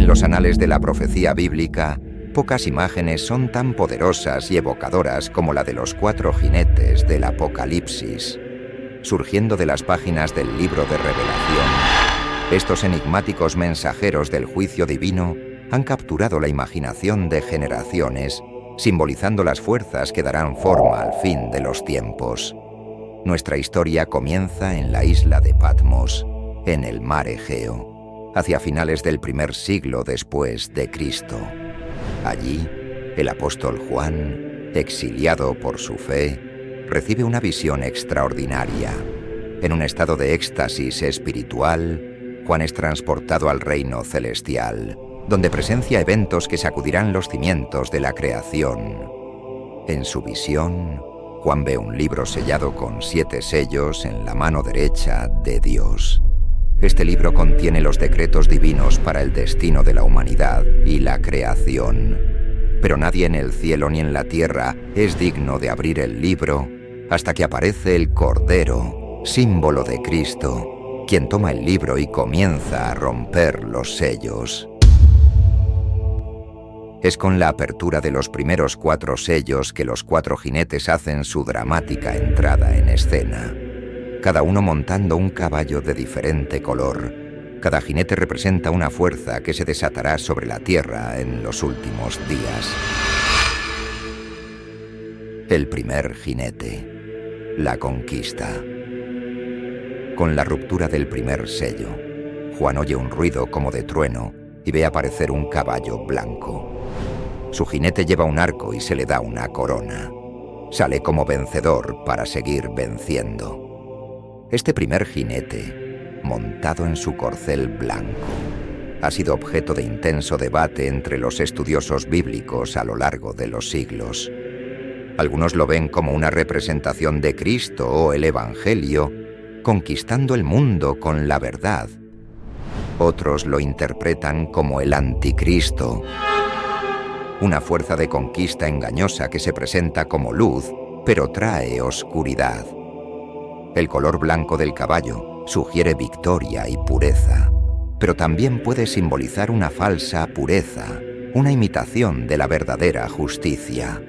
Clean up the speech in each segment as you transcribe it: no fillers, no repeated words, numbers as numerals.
En los anales de la profecía bíblica, pocas imágenes son tan poderosas y evocadoras como la de los 4 jinetes del Apocalipsis. Surgiendo de las páginas del libro de Revelación, estos enigmáticos mensajeros del juicio divino han capturado la imaginación de generaciones, simbolizando las fuerzas que darán forma al fin de los tiempos. Nuestra historia comienza en la isla de Patmos, en el mar Egeo, hacia finales del primer siglo después de Cristo. Allí, el apóstol Juan, exiliado por su fe, recibe una visión extraordinaria. En un estado de éxtasis espiritual, Juan es transportado al reino celestial, donde presencia eventos que sacudirán los cimientos de la creación. En su visión, Juan ve un libro sellado con 7 sellos en la mano derecha de Dios. Este libro contiene los decretos divinos para el destino de la humanidad y la creación. Pero nadie en el cielo ni en la tierra es digno de abrir el libro hasta que aparece el Cordero, símbolo de Cristo, quien toma el libro y comienza a romper los sellos. Es con la apertura de los primeros 4 sellos que los 4 jinetes hacen su dramática entrada en escena, cada uno montando un caballo de diferente color. Cada jinete representa una fuerza que se desatará sobre la tierra en los últimos días. El primer jinete, la conquista. Con la ruptura del primer sello, Juan oye un ruido como de trueno y ve aparecer un caballo blanco. Su jinete lleva un arco y se le da una corona. Sale como vencedor para seguir venciendo. Este primer jinete, montado en su corcel blanco, ha sido objeto de intenso debate entre los estudiosos bíblicos a lo largo de los siglos. Algunos lo ven como una representación de Cristo o el Evangelio, conquistando el mundo con la verdad. Otros lo interpretan como el Anticristo, una fuerza de conquista engañosa que se presenta como luz, pero trae oscuridad. El color blanco del caballo sugiere victoria y pureza, pero también puede simbolizar una falsa pureza, una imitación de la verdadera justicia.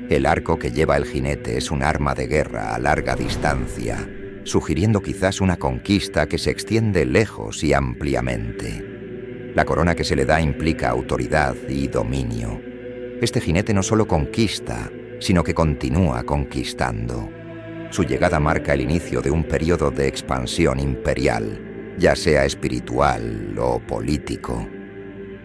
El arco que lleva el jinete es un arma de guerra a larga distancia, sugiriendo quizás una conquista que se extiende lejos y ampliamente. La corona que se le da implica autoridad y dominio. Este jinete no solo conquista, sino que continúa conquistando. Su llegada marca el inicio de un periodo de expansión imperial, ya sea espiritual o político.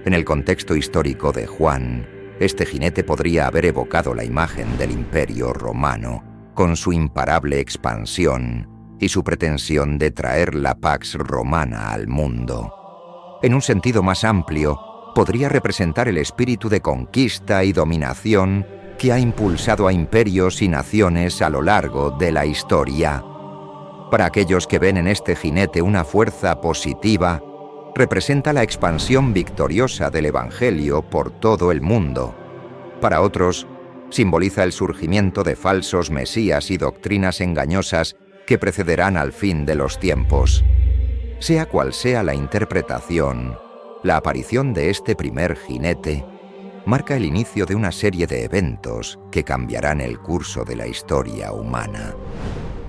En el contexto histórico de Juan, este jinete podría haber evocado la imagen del Imperio Romano, con su imparable expansión y su pretensión de traer la Pax Romana al mundo. En un sentido más amplio, podría representar el espíritu de conquista y dominación que ha impulsado a imperios y naciones a lo largo de la historia. Para aquellos que ven en este jinete una fuerza positiva, representa la expansión victoriosa del Evangelio por todo el mundo. Para otros, simboliza el surgimiento de falsos mesías y doctrinas engañosas que precederán al fin de los tiempos. Sea cual sea la interpretación, la aparición de este primer jinete marca el inicio de una serie de eventos que cambiarán el curso de la historia humana.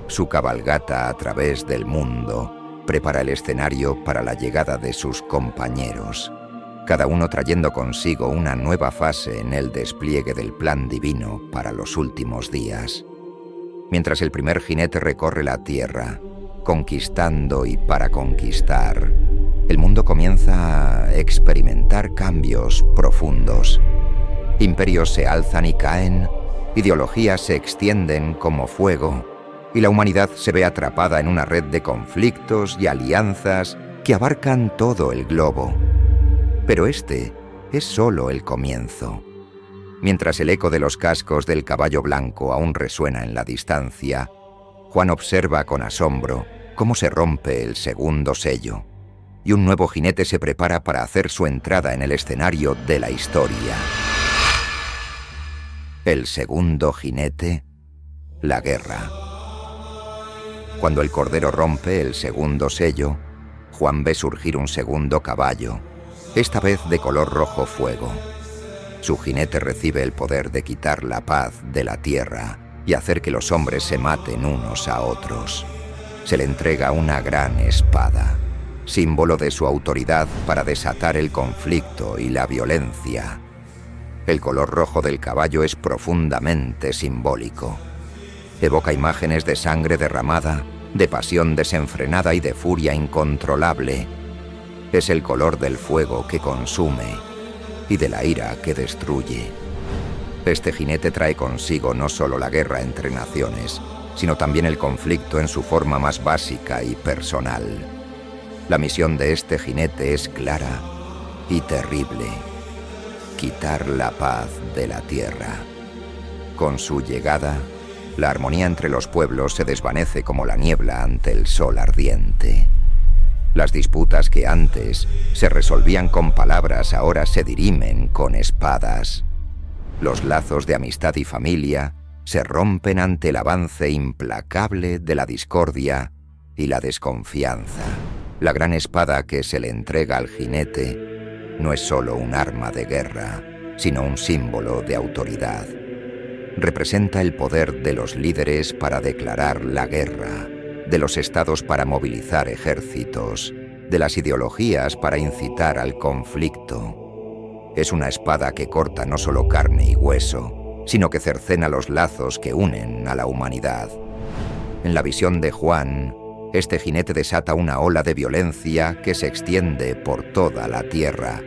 Su cabalgata a través del mundo prepara el escenario para la llegada de sus compañeros, cada uno trayendo consigo una nueva fase en el despliegue del plan divino para los últimos días. Mientras el primer jinete recorre la tierra, conquistando y para conquistar, el mundo comienza a experimentar cambios profundos. Imperios se alzan y caen, ideologías se extienden como fuego, y la humanidad se ve atrapada en una red de conflictos y alianzas que abarcan todo el globo. Pero este es solo el comienzo. Mientras el eco de los cascos del caballo blanco aún resuena en la distancia, Juan observa con asombro cómo se rompe el segundo sello, y un nuevo jinete se prepara para hacer su entrada en el escenario de la historia. El segundo jinete, la guerra. Cuando el Cordero rompe el segundo sello, Juan ve surgir un segundo caballo, esta vez de color rojo fuego. Su jinete recibe el poder de quitar la paz de la tierra y hacer que los hombres se maten unos a otros. Se le entrega una gran espada, símbolo de su autoridad para desatar el conflicto y la violencia. El color rojo del caballo es profundamente simbólico. Evoca imágenes de sangre derramada, de pasión desenfrenada y de furia incontrolable. Es el color del fuego que consume y de la ira que destruye. Este jinete trae consigo no solo la guerra entre naciones, sino también el conflicto en su forma más básica y personal. La misión de este jinete es clara y terrible: quitar la paz de la tierra. Con su llegada, la armonía entre los pueblos se desvanece como la niebla ante el sol ardiente. Las disputas que antes se resolvían con palabras ahora se dirimen con espadas. Los lazos de amistad y familia se rompen ante el avance implacable de la discordia y la desconfianza. La gran espada que se le entrega al jinete no es solo un arma de guerra, sino un símbolo de autoridad. Representa el poder de los líderes para declarar la guerra, de los estados para movilizar ejércitos, de las ideologías para incitar al conflicto. Es una espada que corta no solo carne y hueso, sino que cercena los lazos que unen a la humanidad. En la visión de Juan, este jinete desata una ola de violencia que se extiende por toda la tierra.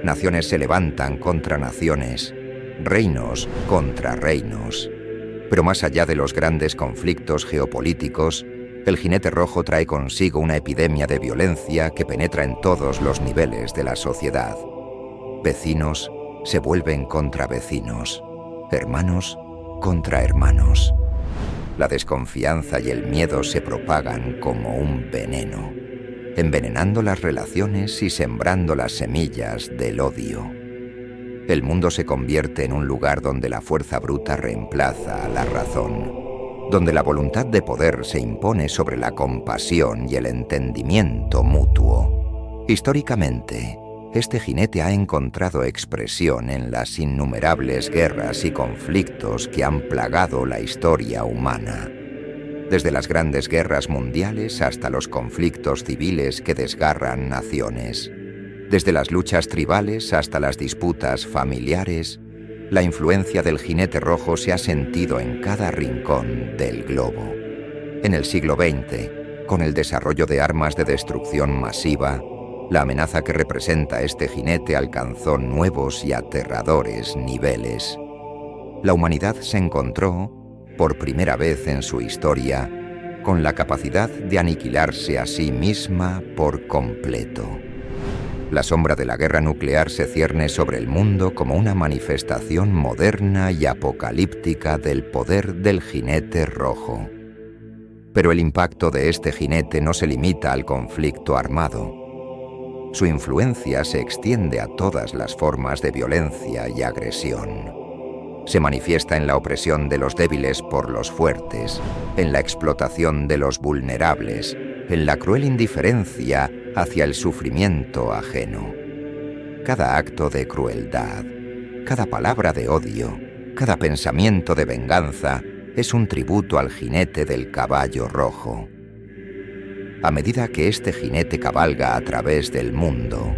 Naciones se levantan contra naciones, reinos contra reinos. Pero más allá de los grandes conflictos geopolíticos, el jinete rojo trae consigo una epidemia de violencia que penetra en todos los niveles de la sociedad. Vecinos se vuelven contra vecinos, hermanos contra hermanos. La desconfianza y el miedo se propagan como un veneno, envenenando las relaciones y sembrando las semillas del odio. El mundo se convierte en un lugar donde la fuerza bruta reemplaza a la razón, donde la voluntad de poder se impone sobre la compasión y el entendimiento mutuo. Históricamente, este jinete ha encontrado expresión en las innumerables guerras y conflictos que han plagado la historia humana. Desde las grandes guerras mundiales hasta los conflictos civiles que desgarran naciones. Desde las luchas tribales hasta las disputas familiares, la influencia del jinete rojo se ha sentido en cada rincón del globo. En el siglo XX, con el desarrollo de armas de destrucción masiva, la amenaza que representa este jinete alcanzó nuevos y aterradores niveles. La humanidad se encontró, por primera vez en su historia, con la capacidad de aniquilarse a sí misma por completo. La sombra de la guerra nuclear se cierne sobre el mundo como una manifestación moderna y apocalíptica del poder del jinete rojo. Pero el impacto de este jinete no se limita al conflicto armado. Su influencia se extiende a todas las formas de violencia y agresión. Se manifiesta en la opresión de los débiles por los fuertes, en la explotación de los vulnerables, en la cruel indiferencia hacia el sufrimiento ajeno. Cada acto de crueldad, cada palabra de odio, cada pensamiento de venganza es un tributo al jinete del caballo rojo. A medida que este jinete cabalga a través del mundo,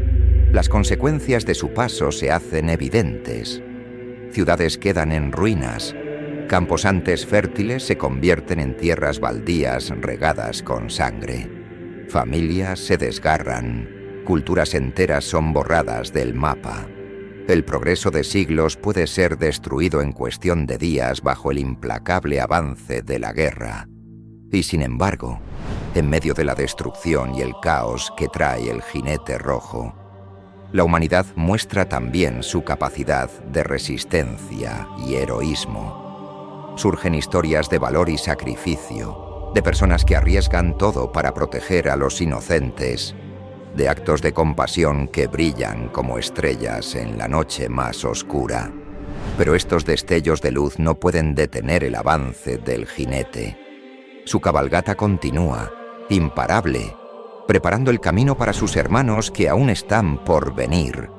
las consecuencias de su paso se hacen evidentes. Ciudades quedan en ruinas, campos antes fértiles se convierten en tierras baldías regadas con sangre. Familias se desgarran, culturas enteras son borradas del mapa. El progreso de siglos puede ser destruido en cuestión de días bajo el implacable avance de la guerra. Y sin embargo, en medio de la destrucción y el caos que trae el jinete rojo, la humanidad muestra también su capacidad de resistencia y heroísmo. Surgen historias de valor y sacrificio, de personas que arriesgan todo para proteger a los inocentes, de actos de compasión que brillan como estrellas en la noche más oscura. Pero estos destellos de luz no pueden detener el avance del jinete. Su cabalgata continúa, imparable, preparando el camino para sus hermanos que aún están por venir.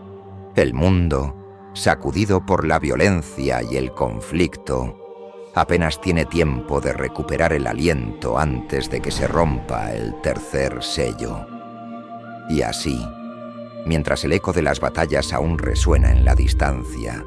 El mundo, sacudido por la violencia y el conflicto, apenas tiene tiempo de recuperar el aliento antes de que se rompa el tercer sello. Y así, mientras el eco de las batallas aún resuena en la distancia,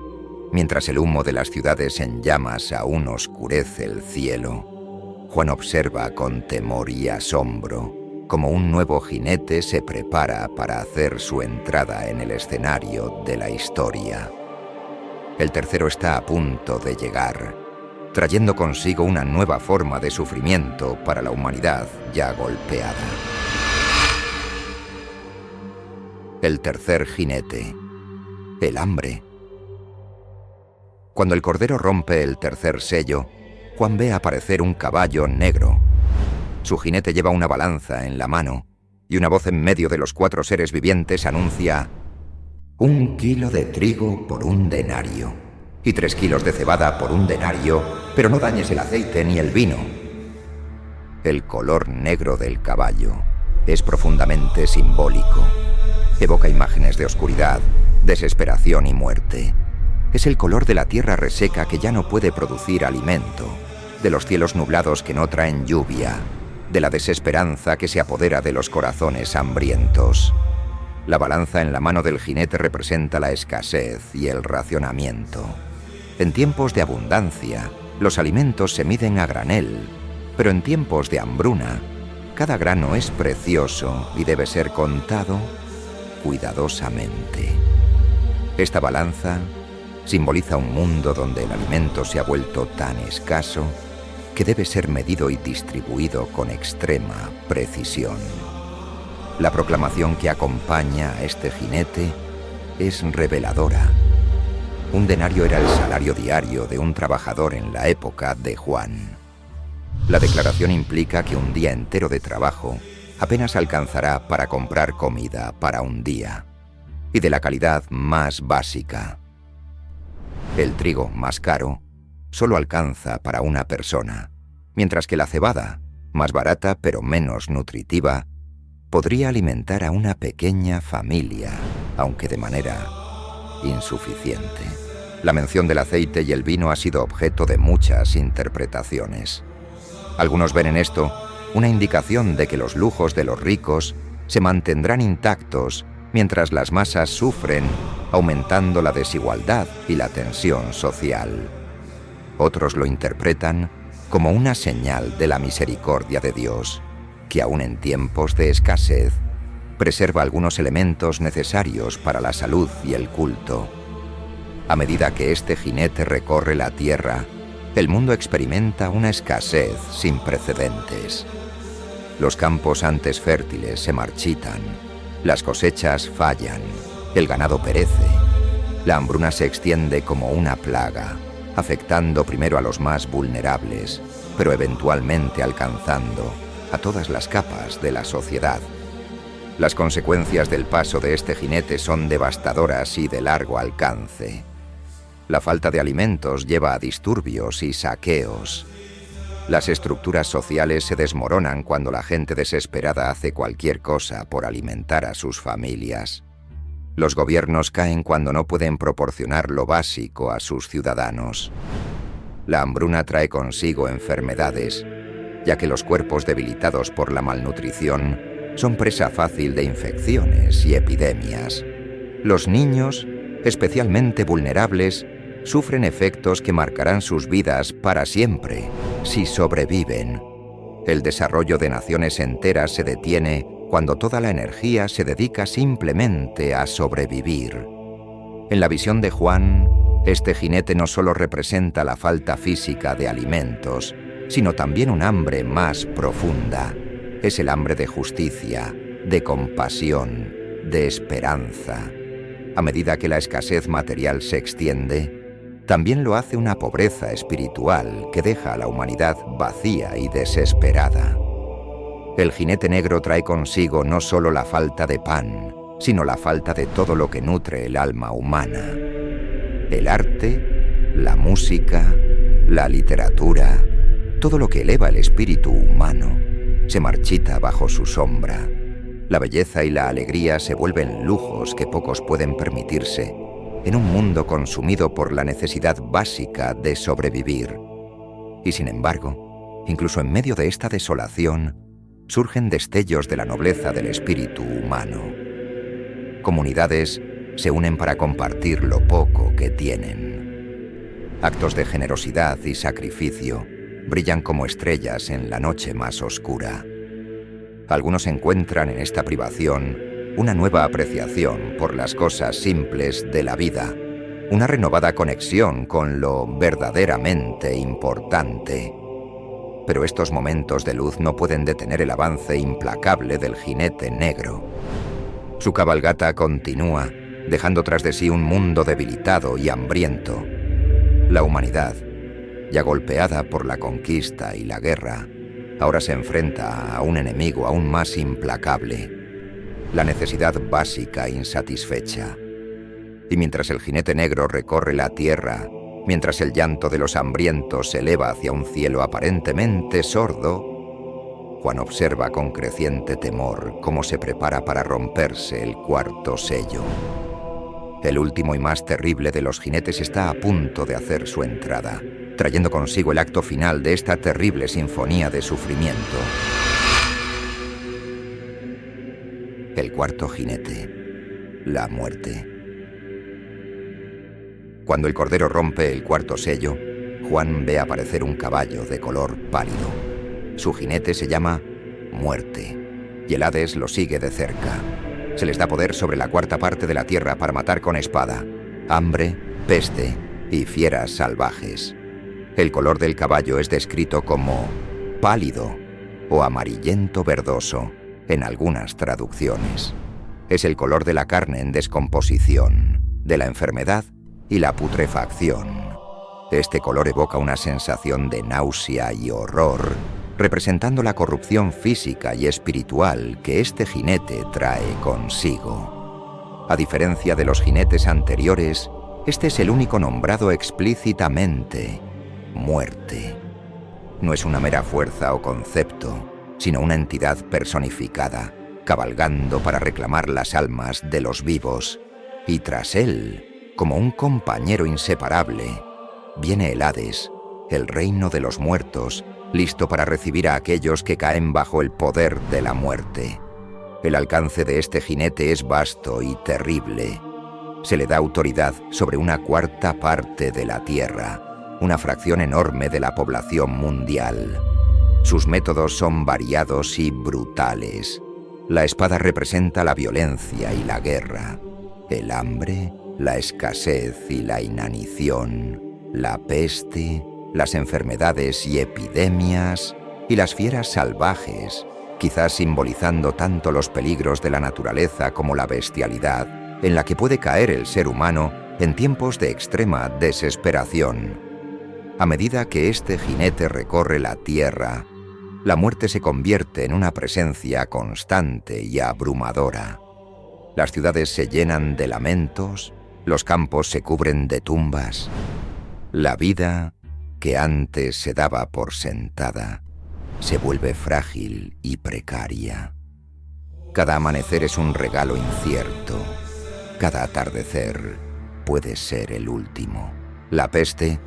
mientras el humo de las ciudades en llamas aún oscurece el cielo, Juan observa con temor y asombro como un nuevo jinete se prepara para hacer su entrada en el escenario de la historia. El tercero está a punto de llegar, trayendo consigo una nueva forma de sufrimiento para la humanidad ya golpeada. El tercer jinete, el hambre. Cuando el Cordero rompe el tercer sello, Juan ve aparecer un caballo negro. Su jinete lleva una balanza en la mano y una voz en medio de los 4 seres vivientes anuncia: 1 kilo de trigo por 1 denario y 3 kilos de cebada por 1 denario, pero no dañes el aceite ni el vino. El color negro del caballo es profundamente simbólico. Evoca imágenes de oscuridad, desesperación y muerte. Es el color de la tierra reseca que ya no puede producir alimento, de los cielos nublados que no traen lluvia, de la desesperanza que se apodera de los corazones hambrientos. La balanza en la mano del jinete representa la escasez y el racionamiento. En tiempos de abundancia, los alimentos se miden a granel, pero en tiempos de hambruna, cada grano es precioso y debe ser contado cuidadosamente. Esta balanza simboliza un mundo donde el alimento se ha vuelto tan escaso que debe ser medido y distribuido con extrema precisión. La proclamación que acompaña a este jinete es reveladora. 1 denario era el salario diario de un trabajador en la época de Juan. La declaración implica que un día entero de trabajo apenas alcanzará para comprar comida para un día, y de la calidad más básica. El trigo más caro solo alcanza para una persona, mientras que la cebada, más barata pero menos nutritiva, podría alimentar a una pequeña familia, aunque de manera insuficiente. La mención del aceite y el vino ha sido objeto de muchas interpretaciones. Algunos ven en esto una indicación de que los lujos de los ricos se mantendrán intactos mientras las masas sufren, aumentando la desigualdad y la tensión social. Otros lo interpretan como una señal de la misericordia de Dios, que aun en tiempos de escasez, preserva algunos elementos necesarios para la salud y el culto. A medida que este jinete recorre la tierra, el mundo experimenta una escasez sin precedentes. Los campos antes fértiles se marchitan, las cosechas fallan, el ganado perece, la hambruna se extiende como una plaga, afectando primero a los más vulnerables, pero eventualmente alcanzando a todas las capas de la sociedad. Las consecuencias del paso de este jinete son devastadoras y de largo alcance. La falta de alimentos lleva a disturbios y saqueos. Las estructuras sociales se desmoronan cuando la gente desesperada hace cualquier cosa por alimentar a sus familias. Los gobiernos caen cuando no pueden proporcionar lo básico a sus ciudadanos. La hambruna trae consigo enfermedades, ya que los cuerpos debilitados por la malnutrición son presa fácil de infecciones y epidemias. Los niños, especialmente vulnerables, sufren efectos que marcarán sus vidas para siempre, si sobreviven. El desarrollo de naciones enteras se detiene cuando toda la energía se dedica simplemente a sobrevivir. En la visión de Juan, este jinete no solo representa la falta física de alimentos, sino también un hambre más profunda. Es el hambre de justicia, de compasión, de esperanza. A medida que la escasez material se extiende, también lo hace una pobreza espiritual que deja a la humanidad vacía y desesperada. El jinete negro trae consigo no solo la falta de pan, sino la falta de todo lo que nutre el alma humana. El arte, la música, la literatura, todo lo que eleva el espíritu humano, se marchita bajo su sombra. La belleza y la alegría se vuelven lujos que pocos pueden permitirse en un mundo consumido por la necesidad básica de sobrevivir. Y sin embargo, incluso en medio de esta desolación, surgen destellos de la nobleza del espíritu humano. Comunidades se unen para compartir lo poco que tienen. Actos de generosidad y sacrificio brillan como estrellas en la noche más oscura. Algunos encuentran en esta privación una nueva apreciación por las cosas simples de la vida, una renovada conexión con lo verdaderamente importante. Pero estos momentos de luz no pueden detener el avance implacable del jinete negro. Su cabalgata continúa, dejando tras de sí un mundo debilitado y hambriento. La humanidad, ya golpeada por la conquista y la guerra, ahora se enfrenta a un enemigo aún más implacable: la necesidad básica insatisfecha. Y mientras el jinete negro recorre la tierra, mientras el llanto de los hambrientos se eleva hacia un cielo aparentemente sordo, Juan observa con creciente temor cómo se prepara para romperse el cuarto sello. El último y más terrible de los jinetes está a punto de hacer su entrada, trayendo consigo el acto final de esta terrible sinfonía de sufrimiento. El cuarto jinete, la muerte. Cuando el cordero rompe el cuarto sello, Juan ve aparecer un caballo de color pálido. Su jinete se llama Muerte, y el Hades lo sigue de cerca. Se les da poder sobre la cuarta parte de la tierra para matar con espada, hambre, peste y fieras salvajes. El color del caballo es descrito como pálido o amarillento verdoso en algunas traducciones. Es el color de la carne en descomposición, de la enfermedad y la putrefacción. Este color evoca una sensación de náusea y horror, representando la corrupción física y espiritual que este jinete trae consigo. A diferencia de los jinetes anteriores, este es el único nombrado explícitamente: muerte. No es una mera fuerza o concepto, sino una entidad personificada, cabalgando para reclamar las almas de los vivos. Y tras él, como un compañero inseparable, viene el Hades, el reino de los muertos, listo para recibir a aquellos que caen bajo el poder de la muerte. El alcance de este jinete es vasto y terrible. Se le da autoridad sobre una cuarta parte de la tierra, una fracción enorme de la población mundial. Sus métodos son variados y brutales. La espada representa la violencia y la guerra, el hambre, la escasez y la inanición, la peste, las enfermedades y epidemias, y las fieras salvajes, quizás simbolizando tanto los peligros de la naturaleza como la bestialidad en la que puede caer el ser humano en tiempos de extrema desesperación. A medida que este jinete recorre la tierra, la muerte se convierte en una presencia constante y abrumadora. Las ciudades se llenan de lamentos, los campos se cubren de tumbas. La vida, que antes se daba por sentada, se vuelve frágil y precaria. Cada amanecer es un regalo incierto. Cada atardecer puede ser el último. La peste,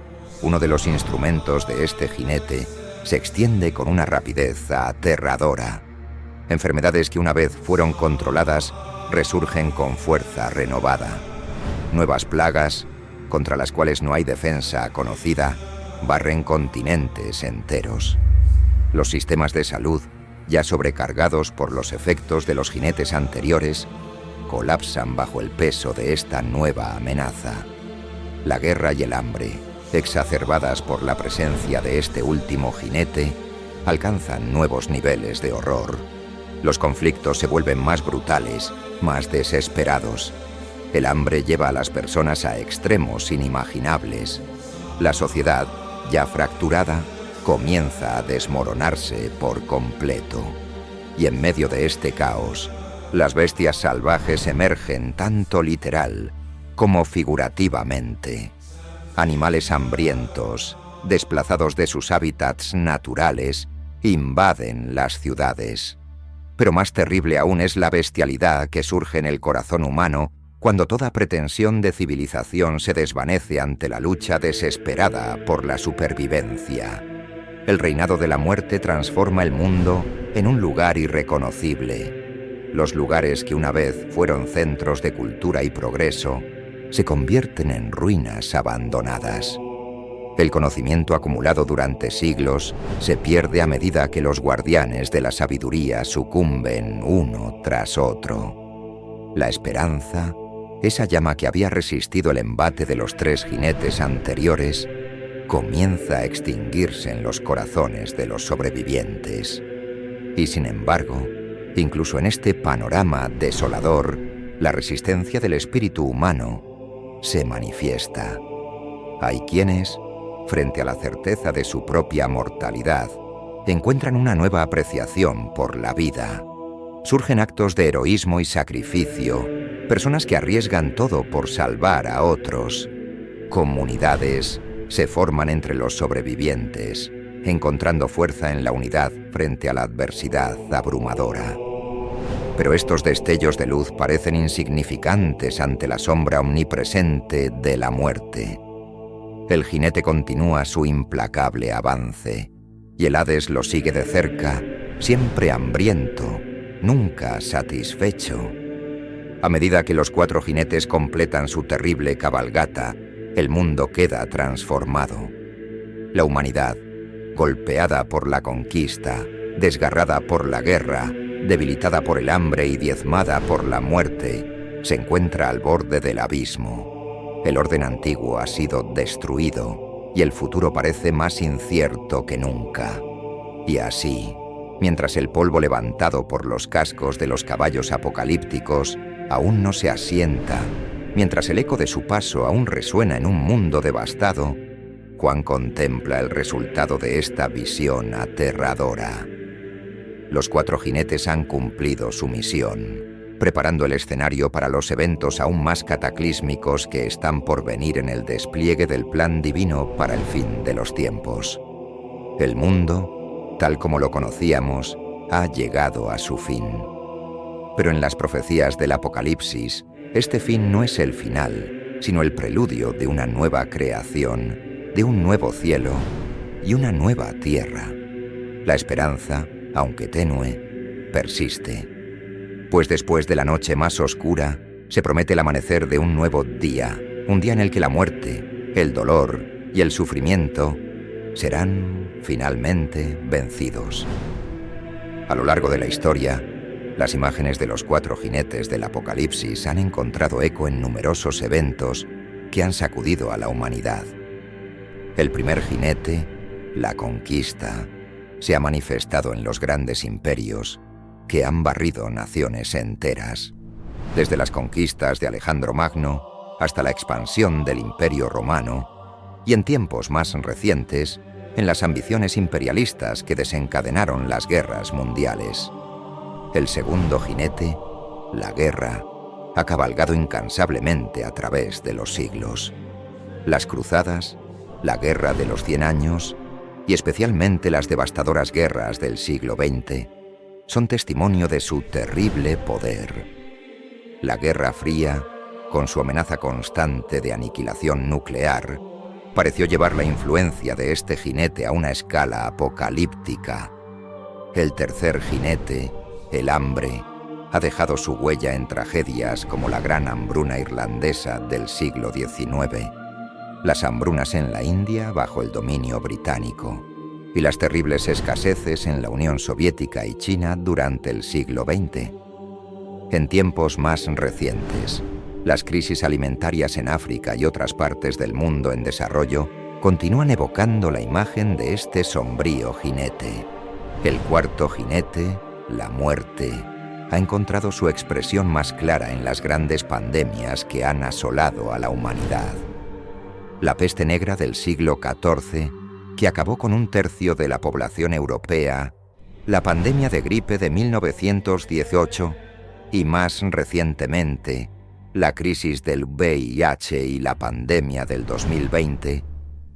uno de los instrumentos de este jinete, se extiende con una rapidez aterradora. Enfermedades que una vez fueron controladas resurgen con fuerza renovada. Nuevas plagas, contra las cuales no hay defensa conocida, barren continentes enteros. Los sistemas de salud, ya sobrecargados por los efectos de los jinetes anteriores, colapsan bajo el peso de esta nueva amenaza. La guerra y el hambre, exacerbadas por la presencia de este último jinete, alcanzan nuevos niveles de horror. Los conflictos se vuelven más brutales, más desesperados. El hambre lleva a las personas a extremos inimaginables. La sociedad, ya fracturada, comienza a desmoronarse por completo. Y en medio de este caos, las bestias salvajes emergen tanto literal como figurativamente. Animales hambrientos, desplazados de sus hábitats naturales, invaden las ciudades. Pero más terrible aún es la bestialidad que surge en el corazón humano cuando toda pretensión de civilización se desvanece ante la lucha desesperada por la supervivencia. El reinado de la muerte transforma el mundo en un lugar irreconocible. Los lugares que una vez fueron centros de cultura y progreso se convierten en ruinas abandonadas. El conocimiento acumulado durante siglos se pierde a medida que los guardianes de la sabiduría sucumben uno tras otro. La esperanza, esa llama que había resistido el embate de los 3 jinetes anteriores, comienza a extinguirse en los corazones de los sobrevivientes. Y sin embargo, incluso en este panorama desolador, la resistencia del espíritu humano se manifiesta. Hay quienes, frente a la certeza de su propia mortalidad, encuentran una nueva apreciación por la vida. Surgen actos de heroísmo y sacrificio, personas que arriesgan todo por salvar a otros. Comunidades se forman entre los sobrevivientes, encontrando fuerza en la unidad frente a la adversidad abrumadora. Pero estos destellos de luz parecen insignificantes ante la sombra omnipresente de la muerte. El jinete continúa su implacable avance, y el Hades lo sigue de cerca, siempre hambriento, nunca satisfecho. A medida que los 4 jinetes completan su terrible cabalgata, el mundo queda transformado. La humanidad, golpeada por la conquista, desgarrada por la guerra, debilitada por el hambre y diezmada por la muerte, se encuentra al borde del abismo. El orden antiguo ha sido destruido y el futuro parece más incierto que nunca. Y así, mientras el polvo levantado por los cascos de los caballos apocalípticos aún no se asienta, mientras el eco de su paso aún resuena en un mundo devastado, Juan contempla el resultado de esta visión aterradora. Los 4 jinetes han cumplido su misión, preparando el escenario para los eventos aún más cataclísmicos que están por venir en el despliegue del plan divino para el fin de los tiempos. El mundo, tal como lo conocíamos, ha llegado a su fin. Pero en las profecías del Apocalipsis, este fin no es el final, sino el preludio de una nueva creación, de un nuevo cielo y una nueva tierra. La esperanza, aunque tenue, persiste. Pues después de la noche más oscura, se promete el amanecer de un nuevo día, un día en el que la muerte, el dolor y el sufrimiento serán finalmente vencidos. A lo largo de la historia, las imágenes de los 4 jinetes del Apocalipsis han encontrado eco en numerosos eventos que han sacudido a la humanidad. El primer jinete, la conquista, se ha manifestado en los grandes imperios que han barrido naciones enteras, desde las conquistas de Alejandro Magno hasta la expansión del Imperio Romano y en tiempos más recientes, en las ambiciones imperialistas que desencadenaron las guerras mundiales. El segundo jinete, la guerra, ha cabalgado incansablemente a través de los siglos. Las cruzadas, la guerra de los 100 años y especialmente las devastadoras guerras del siglo XX son testimonio de su terrible poder. La Guerra Fría, con su amenaza constante de aniquilación nuclear, pareció llevar la influencia de este jinete a una escala apocalíptica. El tercer jinete, el hambre, ha dejado su huella en tragedias como la gran hambruna irlandesa del siglo XIX, las hambrunas en la India bajo el dominio británico y las terribles escaseces en la Unión Soviética y China durante el siglo XX. En tiempos más recientes, las crisis alimentarias en África y otras partes del mundo en desarrollo continúan evocando la imagen de este sombrío jinete. El cuarto jinete, la muerte, ha encontrado su expresión más clara en las grandes pandemias que han asolado a la humanidad. La peste negra del siglo XIV, que acabó con 1/3 de la población europea, la pandemia de gripe de 1918 y, más recientemente, la crisis del VIH y la pandemia del 2020,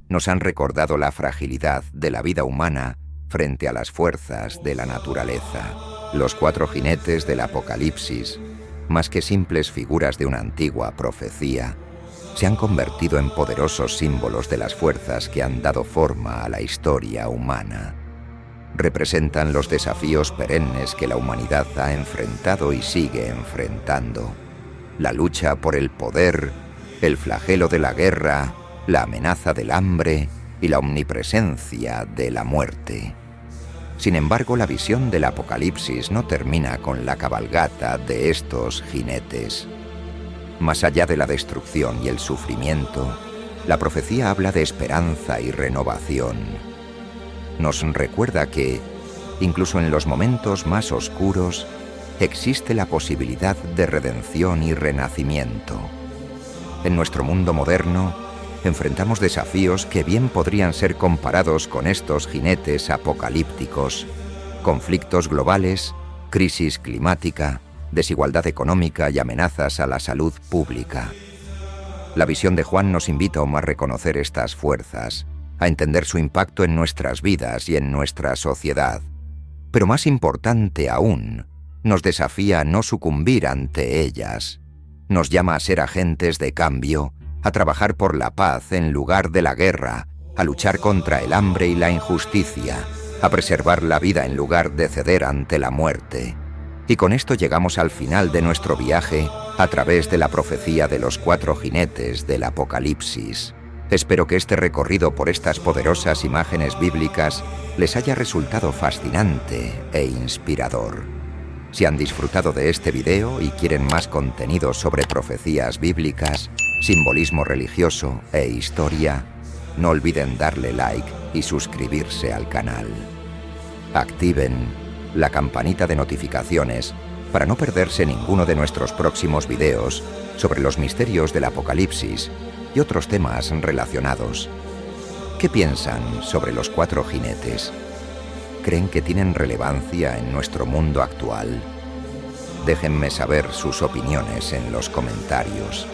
nos han recordado la fragilidad de la vida humana frente a las fuerzas de la naturaleza. Los 4 jinetes del Apocalipsis, más que simples figuras de una antigua profecía, se han convertido en poderosos símbolos de las fuerzas que han dado forma a la historia humana. Representan los desafíos perennes que la humanidad ha enfrentado y sigue enfrentando: la lucha por el poder, el flagelo de la guerra, la amenaza del hambre y la omnipresencia de la muerte. Sin embargo, la visión del Apocalipsis no termina con la cabalgata de estos jinetes. Más allá de la destrucción y el sufrimiento, la profecía habla de esperanza y renovación. Nos recuerda que, incluso en los momentos más oscuros, existe la posibilidad de redención y renacimiento. En nuestro mundo moderno, enfrentamos desafíos que bien podrían ser comparados con estos jinetes apocalípticos: conflictos globales, crisis climática, desigualdad económica y amenazas a la salud pública. La visión de Juan nos invita aún a reconocer estas fuerzas, a entender su impacto en nuestras vidas y en nuestra sociedad. Pero más importante aún, nos desafía a no sucumbir ante ellas. Nos llama a ser agentes de cambio, a trabajar por la paz en lugar de la guerra, a luchar contra el hambre y la injusticia, a preservar la vida en lugar de ceder ante la muerte. Y con esto llegamos al final de nuestro viaje a través de la profecía de los 4 jinetes del Apocalipsis. Espero que este recorrido por estas poderosas imágenes bíblicas les haya resultado fascinante e inspirador. Si han disfrutado de este video y quieren más contenido sobre profecías bíblicas, simbolismo religioso e historia, no olviden darle like y suscribirse al canal. Activen la campanita de notificaciones para no perderse ninguno de nuestros próximos videos sobre los misterios del Apocalipsis y otros temas relacionados. ¿Qué piensan sobre los 4 jinetes? ¿Creen que tienen relevancia en nuestro mundo actual? Déjenme saber sus opiniones en los comentarios.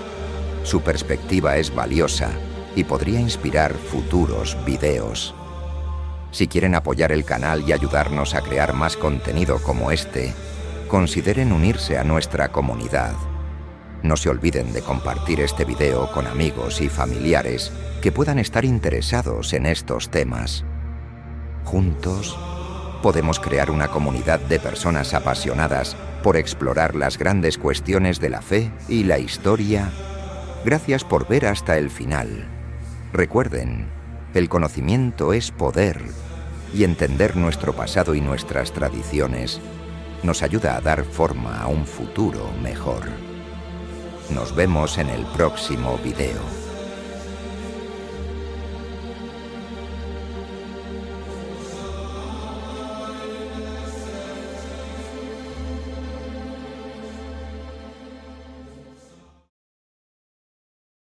Su perspectiva es valiosa y podría inspirar futuros videos. Si quieren apoyar el canal y ayudarnos a crear más contenido como este, consideren unirse a nuestra comunidad. No se olviden de compartir este video con amigos y familiares que puedan estar interesados en estos temas. Juntos, podemos crear una comunidad de personas apasionadas por explorar las grandes cuestiones de la fe y la historia. Gracias por ver hasta el final. Recuerden, el conocimiento es poder, y entender nuestro pasado y nuestras tradiciones nos ayuda a dar forma a un futuro mejor. Nos vemos en el próximo video.